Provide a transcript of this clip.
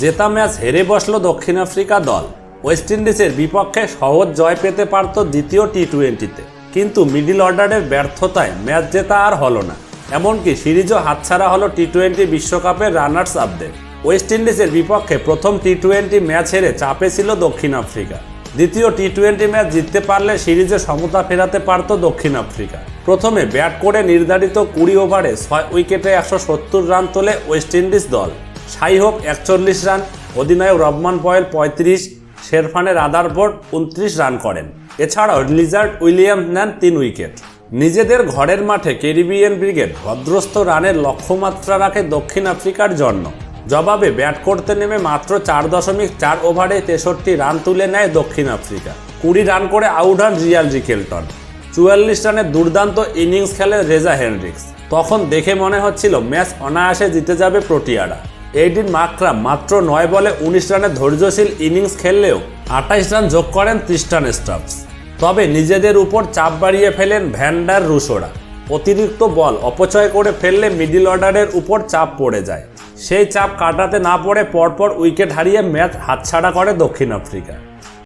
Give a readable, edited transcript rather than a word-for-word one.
জেতা ম্যাচ হেরে বসল দক্ষিণ আফ্রিকা দল। ওয়েস্ট ইন্ডিজের বিপক্ষে সহজ জয় পেতে পারত দ্বিতীয় টি-20-তে, কিন্তু মিডল অর্ডারের ব্যর্থতায় ম্যাচ জেতা আর হলো না। এমনকি সিরিজও হাতছাড়া হলো টি-20 বিশ্বকাপের রানার্স আপদের। ওয়েস্ট ইন্ডিজের বিপক্ষে প্রথম টি-20 ম্যাচ হেরে চাপে ছিল দক্ষিণ আফ্রিকা। দ্বিতীয় টি-20 ম্যাচ জিততে পারলে সিরিজে সমতা ফেরাতে পারত দক্ষিণ আফ্রিকা। প্রথমে ব্যাট করে নির্ধারিত 20 ওভারে 6 উইকেটে 170 রান তোলে ওয়েস্ট ইন্ডিজ দল। শাই হোপ 41 রান, অধিনায়ক রবমান পয়েল 35, শেরফানের রাদারফোর্ড 29 রান করেন। এছাড়াও লিজার্ড উইলিয়ামস নেন 3 উইকেট। নিজেদের ঘরের মাঠে ক্যারিবিয়ান ব্রিগেড ভদ্রস্থ রানের লক্ষ্যমাত্রা রাখে দক্ষিণ আফ্রিকার জন্য। জবাবে ব্যাট করতে নেমে মাত্র 4.4 ওভারে 63 রান তুলে নেয় দক্ষিণ আফ্রিকা। 20 রান করে আউট হন রিয়াল রিকেলটন। 44 রানের দুর্দান্ত ইনিংস খেলেন রেজা হেনরিক্স। তখন দেখে মনে হচ্ছিল ম্যাচ অনায়াসে জিতে যাবে প্রোটিয়ারা। এইডিন মাকরাম মাত্র 9 বলে 19 রানের ধৈর্যশীল ইনিংস খেললেও 28 রান যোগ করেন ট্রিস্টান স্টাফস। তবে নিজেদের উপর চাপ বাড়িয়ে ফেলেন ভ্যান্ডার রুসোরা। অতিরিক্ত বল অপচয় করে ফেললে মিডল অর্ডারের উপর চাপ পড়ে যায়। সেই চাপ কাটাতে না পড়ে পরপর উইকেট হারিয়ে ম্যাচ হাতছাড়া করে দক্ষিণ আফ্রিকা।